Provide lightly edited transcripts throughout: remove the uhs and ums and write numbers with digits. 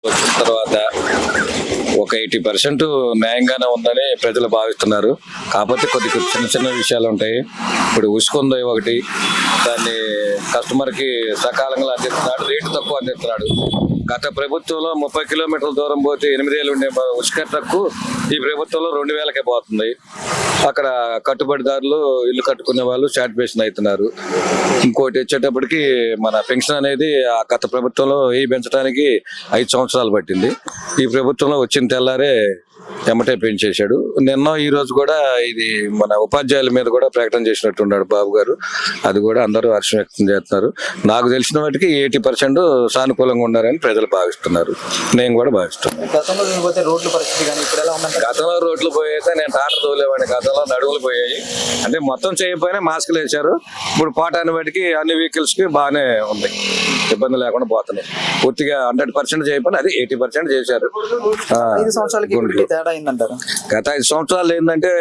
వచ్చిన తర్వాత ఒక 80% న్యాయంగానే ఉందని ప్రజలు భావిస్తున్నారు. కాకపోతే కొద్ది చిన్న చిన్న విషయాలు ఉంటాయి. ఇప్పుడు ఉసుకుందో ఒకటి, దాన్ని కస్టమర్కి సకాలంలో అందిస్తున్నాడు, రేటు తక్కువ అందిస్తున్నాడు. గత ప్రభుత్వంలో 30 కిలోమీటర్ల దూరం పోతే 8 వేలు ఉండే ఉసుక ట్రక్కు ఈ ప్రభుత్వంలో 2,000కే పోతుంది. అక్కడ కట్టుబడిదారులు, ఇల్లు కట్టుకునే వాళ్ళు సాటిస్ఫాక్షన్ అవుతున్నారు. ఇంకోటి వచ్చేటప్పటికి మన పెన్షన్ అనేది ఆ గత ప్రభుత్వంలో పెంచడానికి 5 సంవత్సరాలు పట్టింది. ఈ ప్రభుత్వంలో వచ్చిన తెల్లారే ఎమ్మటే పెంచేశాడు. నిన్న ఈ రోజు కూడా ఇది మన ఉపాధ్యాయుల మీద కూడా ప్రకటన చేసినట్టున్నాడు బాబు గారు. అది కూడా అందరూ హర్షం వ్యక్తం చేస్తున్నారు. నాకు తెలిసిన వాటికి 80% సానుకూలంగా ఉన్నారని ప్రజలు భావిస్తున్నారు. నేను కూడా భావిస్తున్నాను. గతంలో రోడ్లు పోయేస్తే నేను టాటర్ తోలేవాడిని. గతంలో నడువులు పోయాయి, అంటే మొత్తం చేయకపోయినా మాస్కులు వేశారు. ఇప్పుడు పాటాన్ని బట్టి అన్ని వెహికల్స్ కి బాగానే ఉంది, ఇబ్బంది లేకుండా పోతున్నాయి. పూర్తిగా 100% చేయకపోయినా అది 80% చేశారు. గత 5 సంవత్సరాలు ఏంటంటే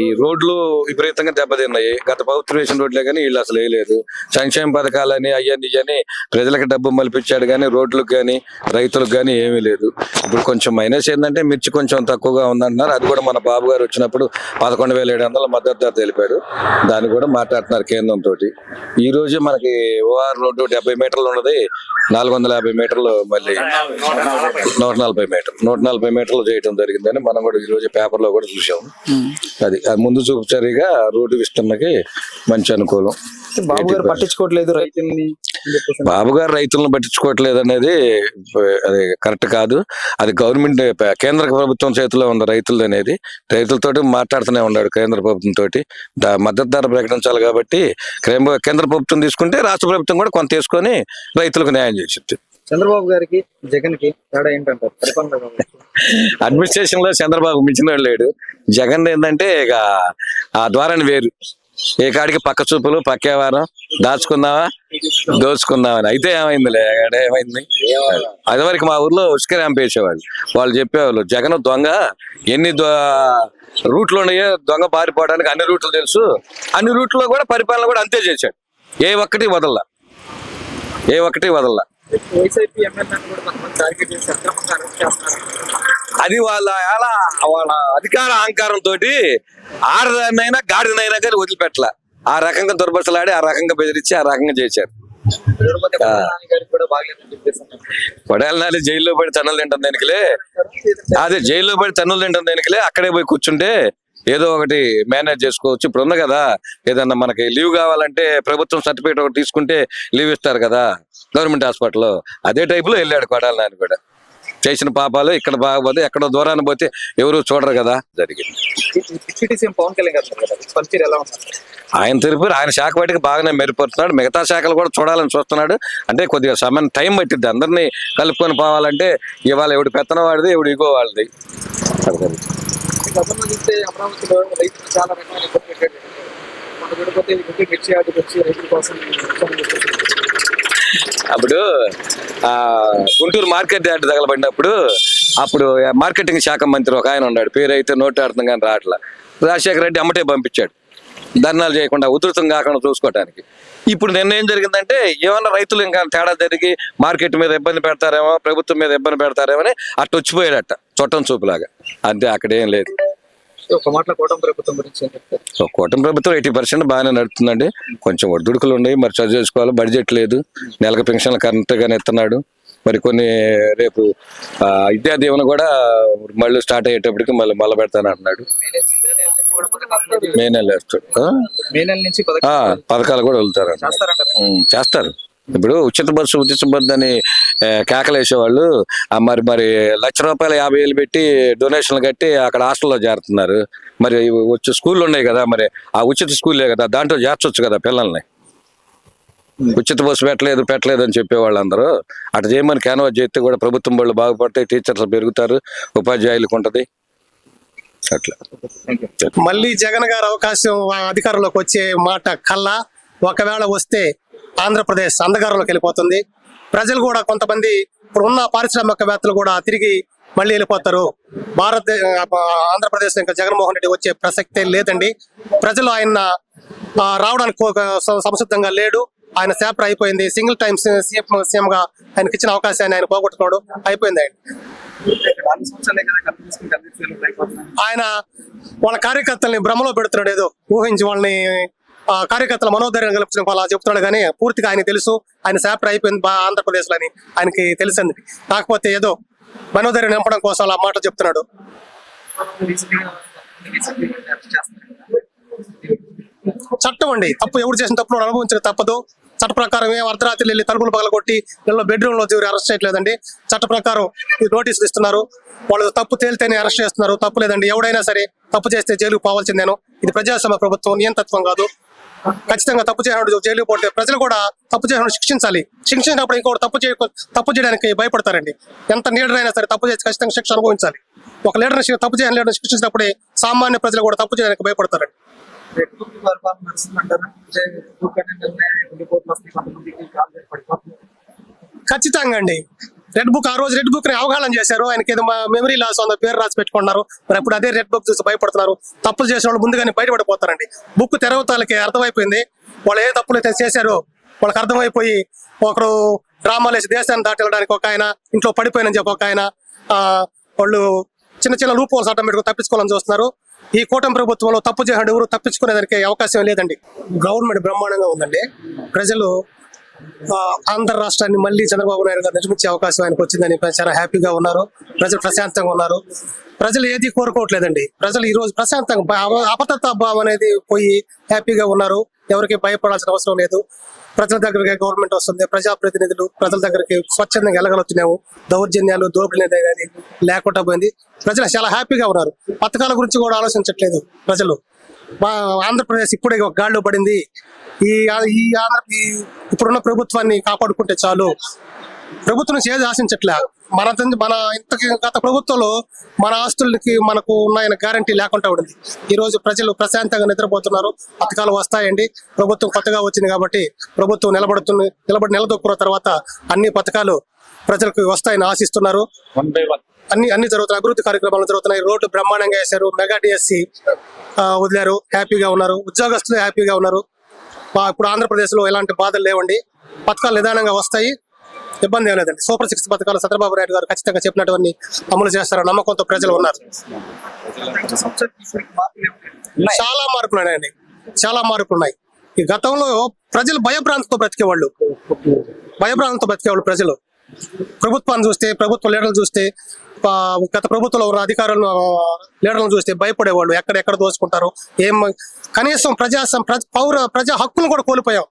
ఈ రోడ్లు విపరీతంగా దెబ్బతిన్నాయి. గత ప్రభుత్వం వేసిన రోడ్లే కానీ వీళ్ళు అసలు వేయలేదు. సంక్షేమ పథకాలని అయ్యని ప్రజలకు డబ్బు మలిపించాడు కానీ రోడ్లకు కానీ రైతులకు కానీ ఏమీ లేదు. ఇప్పుడు కొంచెం మైనస్ ఏంటంటే మిర్చి కొంచెం తక్కువగా ఉందంటున్నారు. అది కూడా మన బాబు గారు వచ్చినప్పుడు 11,700 మద్దతు ధర తెలిపాడు. దాన్ని కూడా మాట్లాడుతున్నారు కేంద్రంతో. ఈ రోజు మనకి ఓఆర్ రోడ్డు 70 మీటర్లు ఉన్నది 450 మీటర్లు, మళ్ళీ 140 మీటర్లు చేయడం జరిగిందని మనం కూడా ఈ రోజు పేపర్ లో కూడా చూసాము. అది ముందు చూపుచరిగా రోడ్డు విస్తరణకి మంచి అనుకూలం. బాబు గారు పట్టించుకోవట్లేదు రైతుల్ని. బాబు గారు రైతులను పట్టించుకోవట్లేదు అనేది అది కరెక్ట్ కాదు. అది గవర్నమెంట్, కేంద్ర ప్రభుత్వం చేతిలో ఉంది రైతులు అనేది. రైతులతోటి మాట్లాడుతూనే ఉన్నాడు కేంద్ర ప్రభుత్వం తోటి. మద్దతు ధర ప్రకటించాలి కాబట్టి కేంద్ర ప్రభుత్వం తీసుకుంటే రాష్ట్ర ప్రభుత్వం కూడా కొంత తీసుకొని రైతులకు న్యాయం చేసింది. చంద్రబాబు గారికి జగన్ కి తేడా ఏంటంటారు? అడ్మినిస్ట్రేషన్ లో చంద్రబాబు మించిన లేడు. జగన్ ఏంటంటే ఇక ఆ ద్వారాన్ని వేరు. ఏ కాడికి పక్క చూపులు, పక్కేవారం, దాచుకుందామా దోచుకుందామని. అయితే ఏమైందిలే, ఏమైంది? అది వరకు మా ఊర్లో ఉసుక ర్యాంప్ వేసేవాళ్ళు. వాళ్ళు చెప్పేవాళ్ళు జగన్ దొంగ, ఎన్ని రూట్లు ఉన్నాయో దొంగ పారిపోవడానికి అన్ని రూట్లు తెలుసు. అన్ని రూట్లో కూడా పరిపాలన కూడా అంతే చేశాడు. ఏ ఒక్కటి వదల్లా. అది వాళ్ళ అధికార అహంకారంతో ఆడదాన్నైనా గాడిదనైనా కానీ వదిలిపెట్టలా. ఆ రకంగా దుర్భర్సలాడి, ఆ రకంగా బెదిరించి, ఆ రకంగా చేశారు. పడాలనాలి జైల్లో పడి తన్నులు తింటాం దేనికిలే. అదే జైల్లో పడి తన్నులు తింటాం దేనికిలే. అక్కడే పోయి కూర్చుంటే ఏదో ఒకటి మేనేజ్ చేసుకోవచ్చు. ఇప్పుడు ఉంది కదా, ఏదన్నా మనకి లీవ్ కావాలంటే ప్రభుత్వం సర్టిఫికేట్ ఒకటి తీసుకుంటే లీవ్ ఇస్తారు కదా గవర్నమెంట్ హాస్పిటల్లో. అదే టైపులో వెళ్ళాడు కొడాలి కూడా. చేసిన పాపాలు ఇక్కడ బాగపోతే ఎక్కడో దూరాన్ని పోతే ఎవరు చూడరు కదా. జరిగింది. ఆయన తిరుపతి ఆయన శాఖ బయటకు బాగానే మెరుగుపడుతున్నాడు. మిగతా శాఖలు కూడా చూడాలని చూస్తున్నాడు. అంటే కొద్దిగా సమయం టైం పట్టిద్ది. అందరినీ కలుపుకొని పోవాలంటే ఇవాళ ఎవడు పెత్తన వాడిది, ఎవడు ఇగో వాళ్ళది. అమరావతిలో రైతులు చాలా రకాల ఇబ్బంది పెట్టాడు. మన విడిపోతే మిర్చి ఆటకు వచ్చి రైతుల కోసం అప్పుడు గుంటూరు మార్కెట్ యార్డ్ తగలబడినప్పుడు అప్పుడు మార్కెటింగ్ శాఖ మంత్రి ఒక ఆయన ఉన్నాడు. పేరు అయితే నోటి అర్థం కానీ రావట్లా. రాజశేఖర రెడ్డి అమ్మటే పంపించాడు ధర్నాలు చేయకుండా, ఉధృతం కాకుండా చూసుకోవడానికి. ఇప్పుడు నిన్న ఏం జరిగిందంటే ఏమన్నా రైతులు ఇంకా తేడా జరిగి మార్కెట్ మీద ఇబ్బంది పెడతారేమో, ప్రభుత్వం మీద ఇబ్బంది పెడతారేమో అని అట్టు వచ్చిపోయాడట చొట్టం చూపులాగా. అంతే, అక్కడేం లేదు. కూటమి ప్రభుత్వం 80% బాగానే నడుపుతుందండి. కొంచెం ఒడిదుడుకులు ఉన్నాయి, మరి చదువు చేసుకోవాలి. బడ్జెట్ లేదు, నెలకు పెన్షన్లు కరెక్ట్ గానే ఇస్తున్నాడు. మరి కొన్ని రేపు విద్యా దీవెన కూడా మళ్ళీ స్టార్ట్ అయ్యేటప్పటికి మళ్ళీ పెడతాను అంటున్నాడు. మే నెల వేస్తాడు. పథకాలు కూడా వెళ్తారు, చేస్తారు. ఇప్పుడు ఉచిత బస్సు అని కేకలేసేవాళ్ళు మరి ₹1,00,000 పెట్టి డొనేషన్లు కట్టి అక్కడ హాస్టల్లో చేరుతున్నారు. మరి వచ్చే స్కూళ్ళు ఉన్నాయి కదా, మరి ఆ ఉచిత స్కూల్లే కదా, దాంట్లో చేర్చొచ్చు కదా పిల్లల్ని. ఉచిత బస్సు పెట్టలేదు అని చెప్పేవాళ్ళు అందరూ. అటు చేయమని క్యాన్వాస్ చేస్తే కూడా ప్రభుత్వం వాళ్ళు బాగుపడతాయి, టీచర్స్ పెరుగుతారు, ఉపాధ్యాయులకు ఉంటది. అట్లా మళ్ళీ జగన్ గారు అవకాశం అధికారంలోకి వచ్చే మాట కల్లా, ఒకవేళ వస్తే ఆంధ్రప్రదేశ్ అంధకారంలోకి వెళ్ళిపోతుంది. ప్రజలు కూడా కొంతమంది ఇప్పుడు ఉన్న పారిశ్రామికవేత్తలు కూడా తిరిగి మళ్ళీ వెళ్ళిపోతారు. ఆంధ్రప్రదేశ్ ఇంకా జగన్మోహన్ రెడ్డి వచ్చే ప్రసక్తే లేదండి. ప్రజలు ఆయన రావడానికి సంసిద్ధంగా లేడు. ఆయన చాప్టర్ అయిపోయింది. సింగిల్ టైమ్ సీఎం గా ఆయనకి ఇచ్చిన అవకాశాన్ని ఆయన పోగొట్టుకోవడం అయిపోయింది. ఆయన వాళ్ళ కార్యకర్తల్ని భ్రమలో పెడుతున్నాడు, ఏదో ఊహించి వాళ్ళని కార్యకర్తల మనోధైర్యం కల్పించడం అలా చెప్తున్నాడు. కానీ పూర్తిగా ఆయన తెలుసు ఆయన చాప్టర్ అయిపోయింది ఆంధ్రప్రదేశ్ లో అని ఆయనకి తెలిసింది. కాకపోతే ఏదో మనోధైర్యం నింపడం కోసం అలా మాట చెప్తున్నాడు. చట్టం అండి, తప్పు ఎవరు చేసిన తప్పును అనుభవించక తప్పదు. చట్ట ప్రకారం అర్ధరాత్రి వెళ్ళి తలుపులు పగలగొట్టి ఇళ్ళలో బెడ్రూమ్ లో అరెస్ట్ చేయట్లేదండి. చట్ట ప్రకారం నోటీసులు ఇస్తున్నారు. వాళ్ళు తప్పు తేలితేనే అరెస్ట్ చేస్తున్నారు. తప్పు లేదండి, ఎవడైనా సరే తప్పు చేస్తే జైలుకు పోవాల్సిందేను. ఇది ప్రజాస్వామ్య ప్రభుత్వం, నియంతత్వం కాదు. ఖచ్చితంగా తప్పు చేసినప్పుడు జైలుకు పోతే ప్రజలు కూడా తప్పు చేసినప్పుడు శిక్షించాలి. శిక్షించినప్పుడు ఇంకోటి తప్పు చేయడానికి భయపడతారండి. ఎంత లీడర్ అయినా సరే తప్పు చేసి ఖచ్చితంగా శిక్ష అనుభవించాలి. ఒక లీడర్ తప్పు చేయని లీడర్ శిక్షించినప్పుడే సామాన్య ప్రజలు కూడా తప్పు చేయడానికి భయపడతారండి. ఖచ్చితంగా అండి. రెడ్ బుక్ ఆ రోజు రెడ్ బుక్ ని అవగాహన చేశారు. ఆయనకి ఏదో మెమరీ లాస్ ఉంది, పేరు రాసి పెట్టుకున్నారు. మరి అప్పుడు అదే రెడ్ బుక్ చూసి భయపడుతున్నారు. తప్పులు చేసిన వాళ్ళు ముందుగానే బయటపడిపోతారండి. బుక్ తెరవతాలకి అర్థమైపోయింది. వాళ్ళు ఏ తప్పులు అయితే చేశారో వాళ్ళకి అర్థమైపోయి ఒకరు డ్రామాలు వేసి దేశాన్ని దాటెళ్ళడానికి ఒక ఆయన, ఇంట్లో పడిపోయినని చెప్పి ఒక ఆయన, వాళ్ళు చిన్న చిన్న లూప్ హోల్స్ ఆటోమేటిక్ తప్పించుకోవాలని చూస్తున్నారు. ఈ కూటమి ప్రభుత్వంలో తప్పు చేసిన ఎవరు తప్పించుకునేదానికి అవకాశం లేదండి. గవర్నమెంట్ బ్రహ్మాండంగా ఉందండి. ప్రజలు ఆంధ్ర రాష్ట్రాన్ని మళ్ళీ చంద్రబాబు నాయుడు గారు నిర్మించే అవకాశం ఆయనకు వచ్చిందని చాలా హ్యాపీగా ఉన్నారు. ప్రజలు ప్రశాంతంగా ఉన్నారు. ప్రజలు ఏది కోరుకోవట్లేదండి. ప్రజలు ఈ రోజు ప్రశాంతంగా అభద్రతా భావం అనేది పోయి హ్యాపీగా ఉన్నారు. ఎవరికి భయపడాల్సిన అవసరం లేదు. ప్రజల దగ్గరికి గవర్నమెంట్ వస్తుంది, ప్రజాప్రతినిధులు ప్రజల దగ్గరికి స్వచ్ఛందంగా వెళ్ళగలుగుతున్నాము. దౌర్జన్యాలు, దోపిడీ అనేది లేకుండా పోయింది. ప్రజలు చాలా హ్యాపీగా ఉన్నారు. పథకాల గురించి కూడా ఆలోచించట్లేదు ప్రజలు. ఆంధ్రప్రదేశ్ ఇప్పుడే ఒక గాడిలో పడింది. ఈ ఇప్పుడున్న ప్రభుత్వాన్ని కాపాడుకుంటే చాలు. ప్రభుత్వం నుంచి ఏది ఆశించట్లే. మన ఇంతకి గత ప్రభుత్వంలో మన ఆస్తులకి మనకు ఉన్నాయన్న గ్యారంటీ లేకుండా ఉండింది. ఈ రోజు ప్రజలు ప్రశాంతంగా నిద్రపోతున్నారు. పథకాలు వస్తాయండి. ప్రభుత్వం కొత్తగా వచ్చింది కాబట్టి ప్రభుత్వం నిలబడి నిలదొక్కున్న తర్వాత అన్ని పథకాలు ప్రజలకు వస్తాయని ఆశిస్తున్నారు. అన్ని జరుగుతున్నాయి. అభివృద్ధి కార్యక్రమాలు జరుగుతున్నాయి. రోడ్డు బ్రహ్మాండంగా వేశారు. మెగా డిఎస్సి వదిలారు. హ్యాపీగా ఉన్నారు. ఉద్యోగస్తులు హ్యాపీగా ఉన్నారు. ఇప్పుడు ఆంధ్రప్రదేశ్ లో ఎలాంటి బాధలు లేవండి. పథకాలు నిదానంగా వస్తాయి. ఇబ్బంది ఏం లేదండి. సూపర్ 6 పథకాలు చంద్రబాబు నాయుడు గారు ఖచ్చితంగా చెప్పినటువంటి అమలు చేస్తారని నమ్మకంతో ప్రజలు ఉన్నారు. చాలా మార్పులు ఉన్నాయండి. చాలా మార్పులు ఉన్నాయి. ఈ గతంలో ప్రజలు భయభ్రాంతితో బ్రతికేవాళ్ళు. ప్రజలు ప్రభుత్వాన్ని చూస్తే, ప్రభుత్వ లీడర్లు చూస్తే, గత ప్రభుత్వంలో ఉన్న అధికారులను లీడర్లను చూస్తే భయపడేవాళ్ళు. ఎక్కడ దోచుకుంటారు కనీసం ప్రజా హక్కులను కూడా కోల్పోయాం.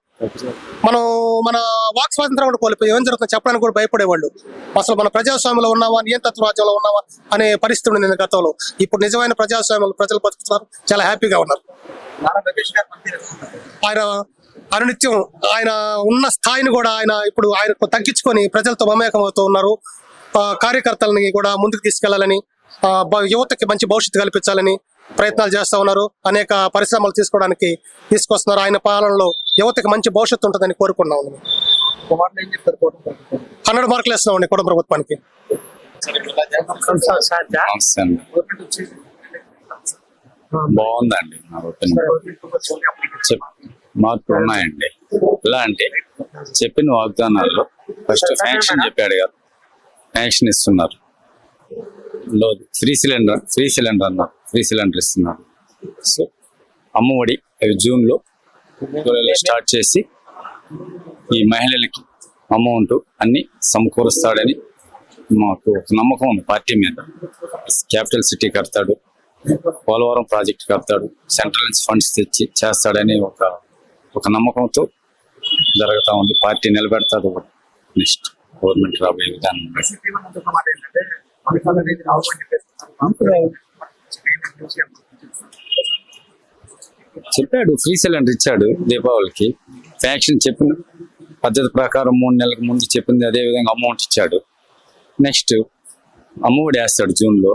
మన వాక్ స్వాతంత్రం కూడా కోల్పోయాం. ఏం జరుగుతుందో చెప్పడానికి కూడా భయపడేవాళ్ళు. అసలు మన ప్రజాస్వామ్యంలో ఉన్నావా, నియంత్రణ రాజ్యంలో ఉన్నావా అనే పరిస్థితి ఉంది గతంలో. ఇప్పుడు నిజమైన ప్రజాస్వామ్యంలో ప్రజలు బతుకుతున్నారు. చాలా హ్యాపీగా ఉన్నారు. ఆయన అనునిత్యం ఆయన ఉన్న స్థాయిని కూడా ఇప్పుడు ఆయనకు తగ్గించుకొని ప్రజలతో మమేకం అవుతూ ఉన్నారు. కార్యకర్తలని కూడా ముందుకు తీసుకెళ్లాలని, యువతకి మంచి భవిష్యత్తు కల్పించాలని ప్రయత్నాలు చేస్తా ఉన్నారు. అనేక పరిశ్రమలు తీసుకొస్తున్నారు. ఆయన పాలనలో యువతకి మంచి భవిష్యత్తు ఉంటుందని కోరుకున్నాం. 100 మార్కులు ఇస్తున్నామండి కూటమి ప్రభుత్వానికి. బాగుందండి. మార్పులు ఉన్నాయండి. ఎలా అంటే చెప్పిన వాగ్దానాల్లో ఫస్ట్ ఫ్యాక్షన్ చెప్పాడు కదా, ఫ్యాక్షన్ ఇస్తున్నారు. ఫ్రీ సిలిండర్ అన్నారు. ఫ్రీ సిలిండర్ ఇస్తున్నారు. సో అమ్మఒడి అవి జూన్లో స్టార్ట్ చేసి ఈ మహిళలకి అమౌంట్ అన్ని సమకూరుస్తాడని మాకు ఒక నమ్మకం ఉంది పార్టీ మీద. క్యాపిటల్ సిటీ కడతాడు, పోలవరం ప్రాజెక్ట్ కడతాడు, సెంట్రల్ నుంచి ఫండ్స్ తెచ్చి చేస్తాడని ఒక నమ్మకంతో జరుగుతూ ఉంది. పార్టీ నిలబెడతాడు. నెక్స్ట్ గవర్నమెంట్ రాబోయే విధానం చెప్పాడు. ఫ్రీ సిలిండర్ ఇచ్చాడు దీపావళికి. ఫ్యాక్షన్ చెప్పిన పద్ధతి ప్రకారం 3 నెలలకు ముందు చెప్పింది అదే విధంగా అమౌంట్ ఇచ్చాడు. నెక్స్ట్ అమ్మఒడి వేస్తాడు జూన్లో.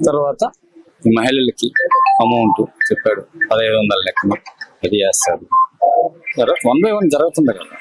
తర్వాత మహిళలకి అమౌంట్ చెప్పాడు 1500 లెక్కన అది వేస్తాడు. 1 by 1 జరుగుతుంది కదా.